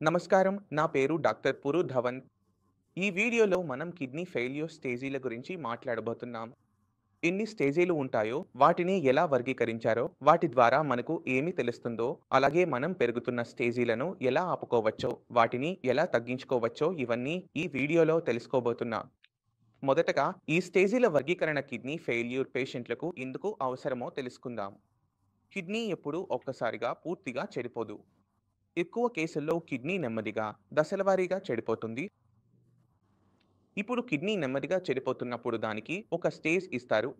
నమస్కారం. నా పేరు డాక్టర్ పురు ధవన్. ఈ వీడియోలో మనం కిడ్నీ ఫెయిల్యూర్ స్టేజీల గురించి మాట్లాడబోతున్నాం. ఎన్ని స్టేజీలు ఉంటాయో, వాటిని ఎలా వర్గీకరించారో, వాటి ద్వారా మనకు ఏమి తెలుస్తుందో, అలాగే మనం పెరుగుతున్న స్టేజీలను ఎలా ఆపుకోవచ్చో, వాటిని ఎలా తగ్గించుకోవచ్చో ఇవన్నీ ఈ వీడియోలో తెలుసుకోబోతున్నాం. మొదటగా ఈ స్టేజీల వర్గీకరణ కిడ్నీ ఫెయిల్యూర్ పేషెంట్లకు ఎందుకు అవసరమో తెలుసుకుందాం. కిడ్నీ ఎప్పుడూ ఒక్కసారిగా పూర్తిగా చెడిపోదు. ఎక్కువ కేసుల్లో కిడ్నీ నెమ్మదిగా, దశలవారీగా చెడిపోతుంది. ఇప్పుడు కిడ్నీ నెమ్మదిగా చెడిపోతున్నప్పుడు దానికి ఒక స్టేజ్ ఇస్తారు.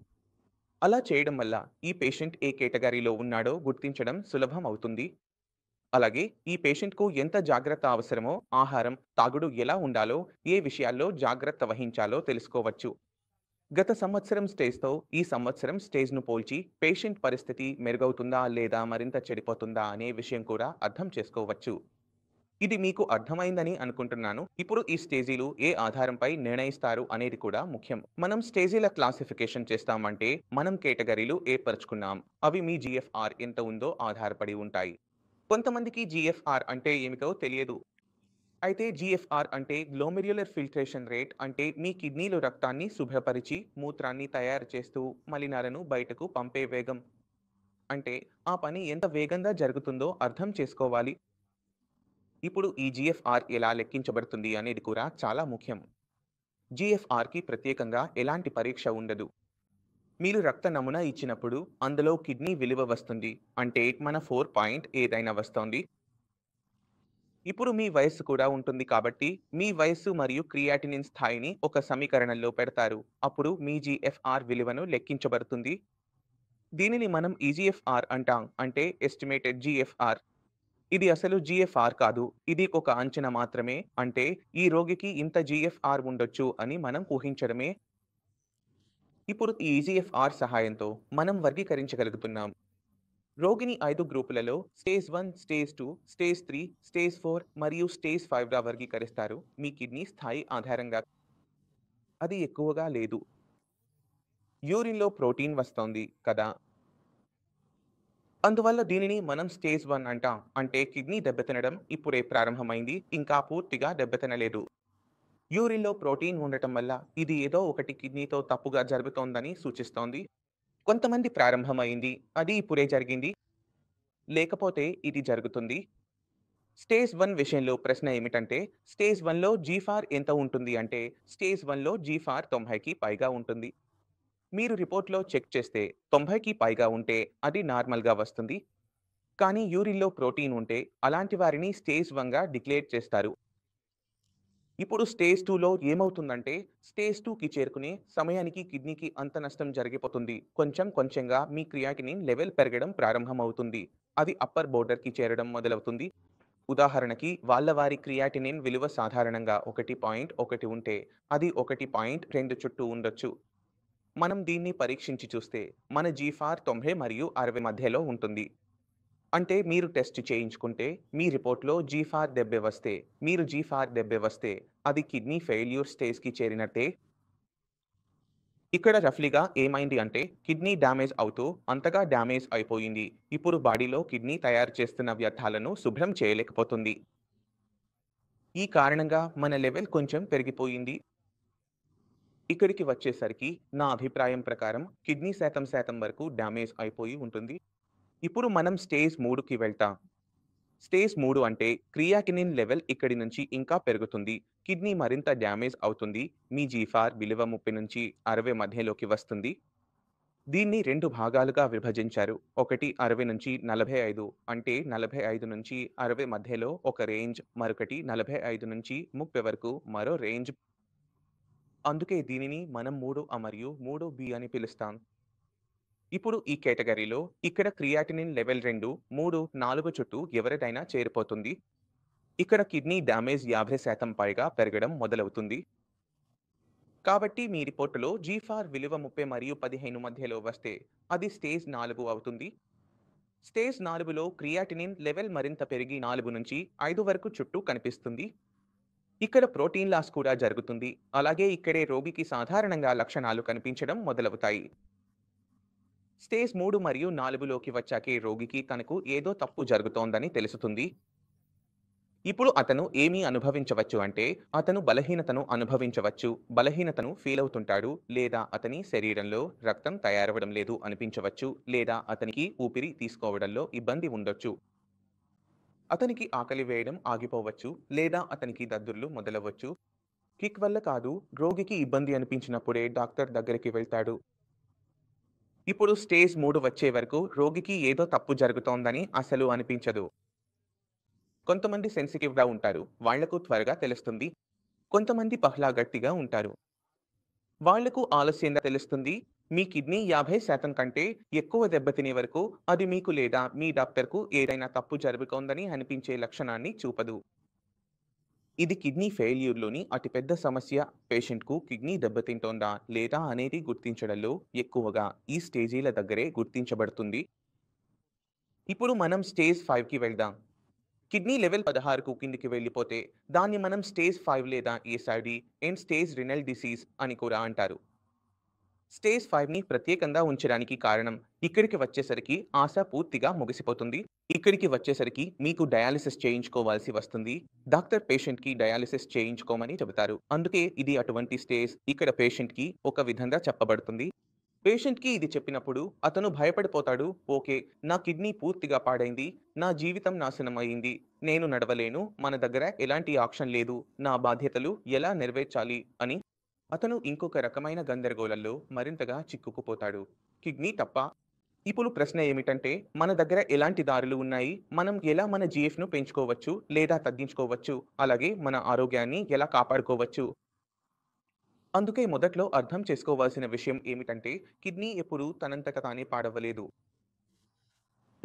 అలా చేయడం వల్ల ఈ పేషెంట్ ఏ కేటగిరీలో ఉన్నాడో గుర్తించడం సులభం అవుతుంది. అలాగే ఈ పేషెంట్‌కు ఎంత జాగ్రత్త అవసరమో, ఆహారం, తాగుడు ఎలా ఉండాలో, ఏ విషయాల్లో జాగ్రత్త వహించాలో తెలుసుకోవచ్చు. గత సంవత్సరం స్టేజ్‌తో ఈ సంవత్సరం స్టేజ్‌ను పోల్చి పేషెంట్ పరిస్థితి మెరుగవుతుందా లేదా మరింత చెడిపోతుందా అనే విషయం కూడా అర్థం చేసుకోవచ్చు. ఇది మీకు అర్థమైందని అనుకుంటున్నాను. ఇప్పుడు ఈ స్టేజీలు ఏ ఆధారంపై నిర్ణయిస్తారు అనేది కూడా ముఖ్యం. మనం స్టేజీల క్లాసిఫికేషన్ చేస్తామంటే మనం కేటగిరీలు ఏర్పరచుకున్నాం. అవి మీ జీఎఫ్ఆర్ ఎంత ఉందో ఆధారపడి ఉంటాయి. కొంతమందికి జీఎఫ్ఆర్ అంటే ఏమిటో తెలియదు. అయితే జీఎఫ్ఆర్ అంటే గ్లోమెర్యులర్ ఫిల్ట్రేషన్ రేట్, అంటే మీ కిడ్నీలు రక్తాన్ని శుభ్రపరిచి మూత్రాన్ని తయారు చేస్తూ మలినాలను బయటకు పంపే వేగం. అంటే ఆ పని ఎంత వేగంగా జరుగుతుందో అర్థం చేసుకోవాలి. ఇప్పుడు ఈ జీఎఫ్ఆర్ ఎలా లెక్కించబడుతుంది అనేది కూడా చాలా ముఖ్యం. జీఎఫ్ఆర్‌కి ప్రత్యేకంగా ఎలాంటి పరీక్ష ఉండదు. మీరు రక్త నమూనా ఇచ్చినప్పుడు అందులో కిడ్నీ విలువ వస్తుంది. అంటే మన 4 పాయింట్ ఏదైనా వస్తోంది. ఇప్పుడు మీ వయస్సు కూడా ఉంటుంది కాబట్టి మీ వయస్సు మరియు క్రియాటినిన్ స్థాయిని ఒక సమీకరణంలో పెడతారు. అప్పుడు మీ జీఎఫ్ఆర్ విలువను లెక్కించబడుతుంది. దీనిని మనం ఈజీఎఫ్ఆర్ అంటాం. అంటే ఎస్టిమేటెడ్ జీఎఫ్ఆర్. ఇది అసలు జీఎఫ్ఆర్ కాదు. ఇది ఒక అంచనా మాత్రమే. అంటే ఈ రోగికి ఇంత జీఎఫ్ఆర్ ఉండొచ్చు అని మనం ఊహించడమే. ఇప్పుడు ఈ ఈజీఎఫ్ఆర్ సహాయంతో మనం వర్గీకరించగలుగుతున్నాం. రోగిని 5 గ్రూపులలో స్టేజ్ 1, స్టేజ్ 2, స్టేజ్ 3, స్టేజ్ 4 మరియు స్టేజ్ 5గా వర్గీకరిస్తారు. మీ కిడ్నీ స్థాయి ఆధారంగా. అది ఎక్కువగా లేదు. యూరిన్‌లో ప్రోటీన్ వస్తోంది కదా! అందువల్ల దీనిని మనం స్టేజ్ 1 అంటాం. అంటే కిడ్నీ దెబ్బతినడం ఇప్పుడే ప్రారంభమైంది. ఇంకా పూర్తిగా దెబ్బతినలేదు. యూరిన్‌లో ప్రోటీన్ ఉండటం వల్ల ఇది ఏదో ఒకటి కిడ్నీతో తప్పుగా జరుగుతోందని సూచిస్తోంది. కొంతమంది ప్రారంభమైంది, అది ఇప్పుడే జరిగింది, లేకపోతే ఇది జరుగుతుంది. స్టేజ్ 1 విషయంలో ప్రశ్న ఏమిటంటే, స్టేజ్ 1లో జీఫార్ ఎంత ఉంటుంది అంటే, స్టేజ్ 1లో జీఫార్ 90కి పైగా ఉంటుంది. మీరు రిపోర్ట్‌లో చెక్ చేస్తే 90కి పైగా ఉంటే అది నార్మల్‌గా వస్తుంది. కానీ యూరిన్‌లో ప్రోటీన్ ఉంటే అలాంటి వారిని స్టేజ్ 1గా డిక్లేర్ చేస్తారు. ఇప్పుడు స్టేజ్ 2లో ఏమవుతుందంటే, స్టేజ్ 2కి చేరుకునే సమయానికి కిడ్నీకి అంత నష్టం జరిగిపోతుంది. కొంచెం కొంచెంగా మీ క్రియాటినిన్ లెవెల్ పెరగడం ప్రారంభమవుతుంది. అది అప్పర్ బోర్డర్‌కి చేరడం మొదలవుతుంది. ఉదాహరణకి వారి క్రియాటినిన్ విలువ సాధారణంగా 1.1 ఉంటే అది 1.2 చుట్టూ ఉండొచ్చు. మనం దీన్ని పరీక్షించి చూస్తే మన జీఫార్ 90 మరియు 60 మధ్యలో ఉంటుంది. అంటే మీరు టెస్ట్ చేయించుకుంటే మీ రిపోర్ట్‌లో జీఫార్ 70 వస్తే, మీరు జీఫార్ 70 వస్తే అది కిడ్నీ ఫెయిల్యూర్ స్టేజ్‌కి చేరినట్టే. ఇక్కడ రఫ్లీగా ఏమైంది అంటే కిడ్నీ డ్యామేజ్ అవుతూ అంతగా డ్యామేజ్ అయిపోయింది. ఇప్పుడు బాడీలో కిడ్నీ తయారు చేస్తున్న వ్యర్థాలను శుభ్రం చేయలేకపోతుంది. ఈ కారణంగా మన లెవెల్ కొంచెం పెరిగిపోయింది. ఇక్కడికి వచ్చేసరికి నా అభిప్రాయం ప్రకారం కిడ్నీ శాతం వరకు డ్యామేజ్ అయిపోయి ఉంటుంది. ఇప్పుడు మనం స్టేజ్ 3కి వెళ్తాం. స్టేజ్ 3 అంటే క్రియాటినిన్ లెవెల్ ఇక్కడి నుంచి ఇంకా పెరుగుతుంది. కిడ్నీ మరింత డ్యామేజ్ అవుతుంది. మీ జీఫార్ విలువ 30 నుంచి 60 మధ్యలోకి వస్తుంది. దీన్ని 2 భాగాలుగా విభజించారు. ఒకటి 60 నుంచి 45, అంటే 45 నుంచి 60 మధ్యలో ఒక రేంజ్. మరొకటి 45 నుంచి 30 వరకు మరో రేంజ్. అందుకే దీనిని మనం 3A మరియు 3B అని పిలుస్తాం. ఇప్పుడు ఈ కేటగరీలో ఇక్కడ క్రియాటినిన్ లెవెల్ 2, 3, 4 చుట్టూ ఎవరిదైనా చేరిపోతుంది. ఇక్కడ కిడ్నీ డ్యామేజ్ 50% పైగా పెరగడం మొదలవుతుంది. కాబట్టి మీ రిపోర్టులో జీఫార్ విలువ 30 మరియు 15 మధ్యలో వస్తే అది స్టేజ్ 4 అవుతుంది. స్టేజ్ 4లో క్రియాటినిన్ లెవెల్ మరింత పెరిగి 4 నుంచి 5 వరకు చుట్టూ కనిపిస్తుంది. ఇక్కడ ప్రోటీన్ లాస్ కూడా జరుగుతుంది. అలాగే ఇక్కడే రోగికి సాధారణంగా లక్షణాలు కనిపించడం మొదలవుతాయి. స్టేజ్ 3 మరియు 4లోకి వచ్చాకే రోగికి తనకు ఏదో తప్పు జరుగుతోందని తెలుస్తుంది. ఇప్పుడు అతను ఏమి అనుభవించవచ్చు అంటే, అతను బలహీనతను అనుభవించవచ్చు. బలహీనతను ఫీల్ అవుతుంటాడు. లేదా అతని శరీరంలో రక్తం తయారవ్వడం లేదు అనిపించవచ్చు. లేదా అతనికి ఊపిరి తీసుకోవడంలో ఇబ్బంది ఉండొచ్చు. అతనికి ఆకలి వేయడం ఆగిపోవచ్చు. లేదా అతనికి దద్దుర్లు మొదలవ్వచ్చు. కిక్ వల్ల కాదు, రోగికి ఇబ్బంది అనిపించినప్పుడే డాక్టర్ దగ్గరికి వెళ్తాడు. ఇప్పుడు స్టేజ్ 3 వచ్చే వరకు రోగికి ఏదో తప్పు జరుగుతోందని అసలు అనిపించదు. కొంతమంది సెన్సిటివ్‌గా ఉంటారు. వాళ్లకు త్వరగా తెలుస్తుంది. కొంతమంది పహ్లా గట్టిగా ఉంటారు. వాళ్లకు ఆలస్యంగా తెలుస్తుంది. మీ కిడ్నీ 50% కంటే ఎక్కువ దెబ్బతినే వరకు అది మీకు లేదా మీ డాక్టర్‌కు ఏదైనా తప్పు జరుగుతోందని అనిపించే లక్షణాన్ని చూపదు. ఇది కిడ్నీ ఫెయిల్యూర్‌లోని అతిపెద్ద సమస్య. పేషెంట్‌కు కిడ్నీ దెబ్బతింటోందా లేదా అనేది గుర్తించడంలో ఎక్కువగా ఈ స్టేజీల దగ్గరే గుర్తించబడుతుంది. ఇప్పుడు మనం స్టేజ్ 5కి వెళ్దాం. కిడ్నీ లెవెల్ 16కు కిందికి వెళ్ళిపోతే దాన్ని మనం స్టేజ్ 5 లేదా SID end stage renal disease అని కూడా అంటారు. స్టేజ్ 5ని ప్రత్యేకంగా ఉంచడానికి కారణం ఇక్కడికి వచ్చేసరికి ఆశ పూర్తిగా ముగిసిపోతుంది. ఇక్కడికి వచ్చేసరికి మీకు డయాలిసిస్ చేయించుకోవాల్సి వస్తుంది. డాక్టర్ పేషెంట్‌కి డయాలిసిస్ చేయించుకోమని చెబుతారు. అందుకే ఇది అటువంటి స్టేజ్. ఇక్కడ పేషెంట్‌కి ఒక విధంగా చెప్పబడుతుంది. పేషెంట్‌కి ఇది చెప్పినప్పుడు అతను భయపడిపోతాడు. ఓకే. నా కిడ్నీ పూర్తిగా పాడైంది. నా జీవితం నాశనం అయింది. నేను నడవలేను. మన దగ్గర ఎలాంటి ఆప్షన్ లేదు. నా బాధ్యతలు ఎలా నెరవేర్చాలి అని అతను ఇంకొక రకమైన గందరగోళంలో మరింతగా చిక్కుకుపోతాడు. కిడ్నీ తప్ప? ఇప్పుడు ప్రశ్న ఏమిటంటే మన దగ్గర ఎలాంటి దారులు ఉన్నాయి? మనం ఎలా మన జీఎఫ్‌ను పెంచుకోవచ్చు లేదా తగ్గించుకోవచ్చు? అలాగే మన ఆరోగ్యాన్ని ఎలా కాపాడుకోవచ్చు? అందుకే మొదట్లో అర్థం చేసుకోవాల్సిన విషయం ఏమిటంటే, కిడ్నీ ఎప్పుడూ తనంతట తానే పాడవ్వలేదు.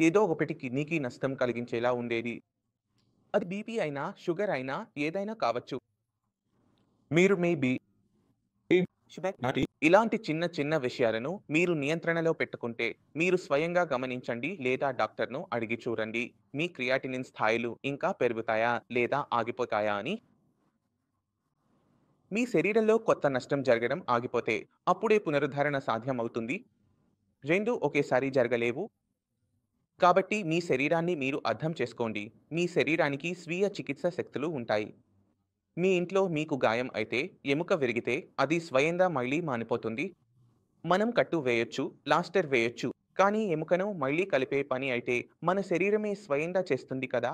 ఏదో ఒకటి కిడ్నీకి నష్టం కలిగించేలా ఉండేది. అది బీపీ అయినా, షుగర్ అయినా ఏదైనా కావచ్చు. మీరు మీ షుగర్ ఇలాంటి చిన్న చిన్న విషయాలను మీరు నియంత్రణలో పెట్టుకుంటే, మీరు స్వయంగా గమనించండి లేదా డాక్టర్‌ను అడిగి చూడండి. మీ క్రియాటినిన్ స్థాయిలు ఇంకా పెరుగుతాయా లేదా ఆగిపోతాయా అని. మీ శరీరంలో కొత్త నష్టం జరగడం ఆగిపోతే, అప్పుడే పునరుద్ధరణ సాధ్యమవుతుంది. 2 ఒకేసారి జరగలేవు. కాబట్టి మీ శరీరాన్ని మీరు అర్థం చేసుకోండి. మీ శరీరానికి స్వీయ చికిత్స శక్తులు ఉంటాయి. మీ ఇంట్లో మీకు గాయం అయితే, ఎముక విరిగితే అది స్వయంగా మళ్ళీ మానిపోతుంది. మనం కట్టు వేయొచ్చు, ప్లాస్టర్ వేయొచ్చు. కానీ ఎముకను మళ్ళీ కలిపే పని అయితే మన శరీరమే స్వయంగా చేస్తుంది కదా!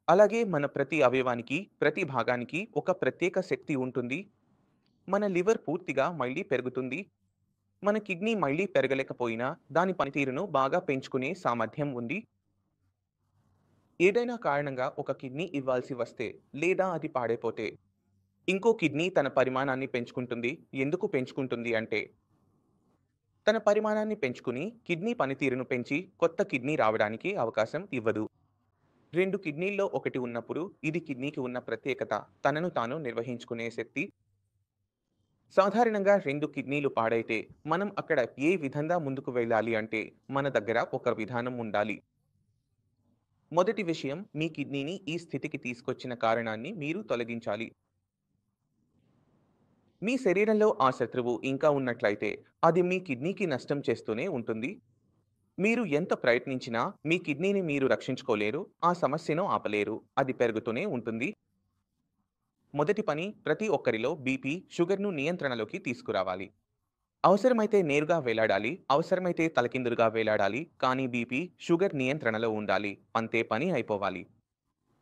అలాగే మన ప్రతి అవయవానికి, ప్రతి భాగానికి ఒక ప్రత్యేక శక్తి ఉంటుంది. మన లివర్ పూర్తిగా మళ్ళీ పెరుగుతుంది. మన కిడ్నీ మళ్ళీ పెరగలేకపోయినా దాని పనితీరును బాగా పెంచుకునే సామర్థ్యం ఉంది. ఏదైనా కారణంగా ఒక కిడ్నీ ఇవ్వాల్సి వస్తే లేదా అది పాడైపోతే ఇంకో కిడ్నీ తన పరిమాణాన్ని పెంచుకుంటుంది. ఎందుకు పెంచుకుంటుంది అంటే తన పరిమాణాన్ని పెంచుకుని కిడ్నీ పనితీరును పెంచి కొత్త కిడ్నీ రావడానికి అవకాశం ఇవ్వదు. 2 కిడ్నీల్లో ఒకటి ఉన్నప్పుడు ఇది కిడ్నీకి ఉన్న ప్రత్యేకత. తనను తాను నిర్వహించుకునే శక్తి. సాధారణంగా 2 కిడ్నీలు పాడైతే మనం అక్కడ ఏ విధంగా ముందుకు వెళ్ళాలి అంటే మన దగ్గర ఒక విధానం ఉండాలి. మొదటి విషయం మీ కిడ్నీని ఈ స్థితికి తీసుకొచ్చిన కారణాన్ని మీరు తొలగించాలి. మీ శరీరంలో ఆ శత్రువు ఇంకా ఉన్నట్లయితే అది మీ కిడ్నీకి నష్టం చేస్తూనే ఉంటుంది. మీరు ఎంత ప్రయత్నించినా మీ కిడ్నీని మీరు రక్షించుకోలేరు. ఆ సమస్యను ఆపలేరు. అది పెరుగుతూనే ఉంటుంది. మొదటి పని ప్రతి ఒక్కరిలో బీపీ, షుగర్‌ను నియంత్రణలోకి తీసుకురావాలి. అవసరమైతే నేరుగా వేలాడాలి. అవసరమైతే తలకిందులుగా వేలాడాలి. కానీ బీపీ, షుగర్ నియంత్రణలో ఉండాలి. అంతే పని అయిపోవాలి.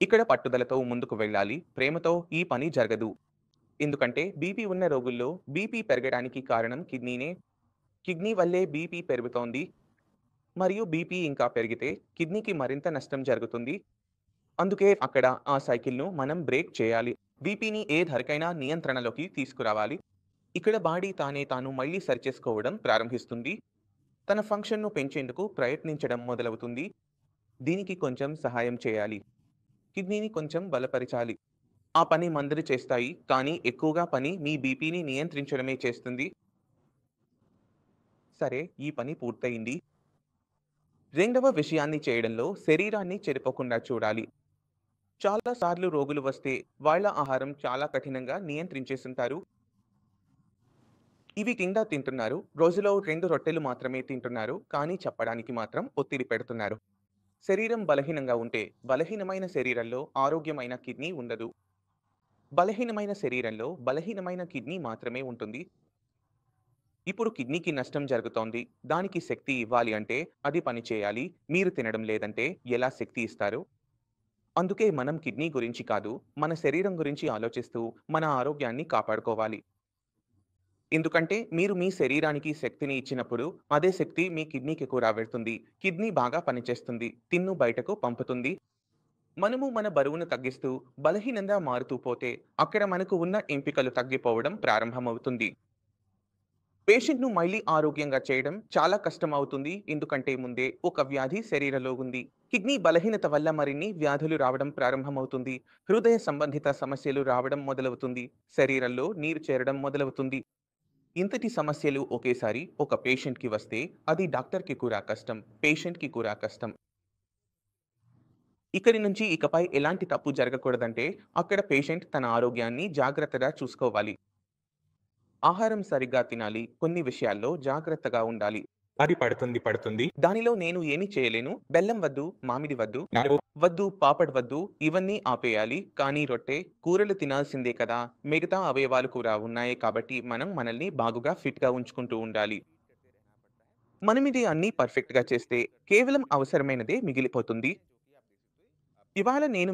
ఇక్కడ పట్టుదలతో ముందుకు వెళ్ళాలి. ప్రేమతో ఈ పని జరగదు. ఎందుకంటే బీపీ ఉన్న రోగుల్లో బీపీ పెరగడానికి కారణం కిడ్నీనే. కిడ్నీ వల్లే బీపీ పెరుగుతోంది. మరియు బీపీ ఇంకా పెరిగితే కిడ్నీకి మరింత నష్టం జరుగుతుంది. అందుకే అక్కడ ఆ సైకిల్‌ను మనం బ్రేక్ చేయాలి. బీపీని ఏ ధరకైనా నియంత్రణలోకి తీసుకురావాలి. ఇక్కడ బాడీ తాను మళ్ళీ సరిచేసుకోవడం ప్రారంభిస్తుంది. తన ఫంక్షన్‌ను పెంచేందుకు ప్రయత్నించడం మొదలవుతుంది. దీనికి కొంచెం సహాయం చేయాలి. కిడ్నీని కొంచెం బలపరచాలి. ఆ పని మందులు చేస్తాయి. కానీ ఎక్కువగా పని మీ బీపీని నియంత్రించడమే చేస్తుంది. సరే, ఈ పని పూర్తయింది. రెండవ విషయాన్ని చేయడంలో శరీరాన్ని చెడిపోకుండా చూడాలి. చాలా సార్లు రోగులు వస్తే వాళ్ళ ఆహారం చాలా కఠినంగా నియంత్రించేసుంటారు. ఇవి కింద తింటున్నారు. రోజులో 2 రొట్టెలు మాత్రమే తింటున్నారు. కానీ చెప్పడానికి మాత్రం ఒత్తిడి పెడుతున్నారు. శరీరం బలహీనంగా ఉంటే బలహీనమైన శరీరంలో ఆరోగ్యమైన కిడ్నీ ఉండదు. బలహీనమైన శరీరంలో బలహీనమైన కిడ్నీ మాత్రమే ఉంటుంది. ఇప్పుడు కిడ్నీకి నష్టం జరుగుతోంది. దానికి శక్తి ఇవ్వాలి అంటే అది పని చేయాలి. మీరు తినడం లేదంటే ఎలా శక్తి ఇస్తారు? అందుకే మనం కిడ్నీ గురించి కాదు, మన శరీరం గురించి ఆలోచిస్తూ మన ఆరోగ్యాన్ని కాపాడుకోవాలి. ఎందుకంటే మీరు మీ శరీరానికి శక్తిని ఇచ్చినప్పుడు అదే శక్తి మీ కిడ్నీకి కూడా వెళ్తుంది. కిడ్నీ బాగా పనిచేస్తుంది. తిన్ను బయటకు పంపుతుంది. మనము మన బరువును తగ్గిస్తూ బలహీనంగా మారుతూ పోతే అక్కడ మనకు ఉన్న ఎంపికలు తగ్గిపోవడం ప్రారంభమవుతుంది. పేషెంట్‌ను మళ్ళీ ఆరోగ్యంగా చేయడం చాలా కష్టమవుతుంది. ఎందుకంటే ముందే ఒక వ్యాధి శరీరంలో ఉంది. కిడ్నీ బలహీనత వల్ల మరిన్ని వ్యాధులు రావడం ప్రారంభమవుతుంది. హృదయ సంబంధిత సమస్యలు రావడం మొదలవుతుంది. శరీరంలో నీరు చేరడం మొదలవుతుంది. ఇంతటి సమస్యలు ఒకేసారి ఒక పేషెంట్‌కి వస్తే అది డాక్టర్‌కి కూడా కష్టం. పేషెంట్‌కి కూడా కష్టం. ఇక్కడి నుంచి ఇకపై ఎలాంటి తప్పు జరగకూడదంటే అక్కడ పేషెంట్ తన ఆరోగ్యాన్ని జాగ్రత్తగా చూసుకోవాలి. ఆహారం సరిగ్గా తినాలి. కొన్ని విషయాల్లో జాగ్రత్తగా ఉండాలి. అది పడుతుంది. దానిలో నేను ఏమీ చేయలేను. బెల్లం వద్దు, మామిడి వద్దు, నాలుగు వద్దు పాపడ్ వద్దు, ఇవన్నీ ఆపేయాలి. కానీ రొట్టె, కూరలు తినాల్సిందే కదా! మిగతా అవయవాలు కూడా ఉన్నాయి కాబట్టి మనం మనల్ని బాగుగా ఫిట్‌గా ఉంచుకుంటూ ఉండాలి. మనమిది అన్నీ పర్ఫెక్ట్‌గా చేస్తే కేవలం అవసరమైనదే మిగిలిపోతుంది. ఇవాళ నేను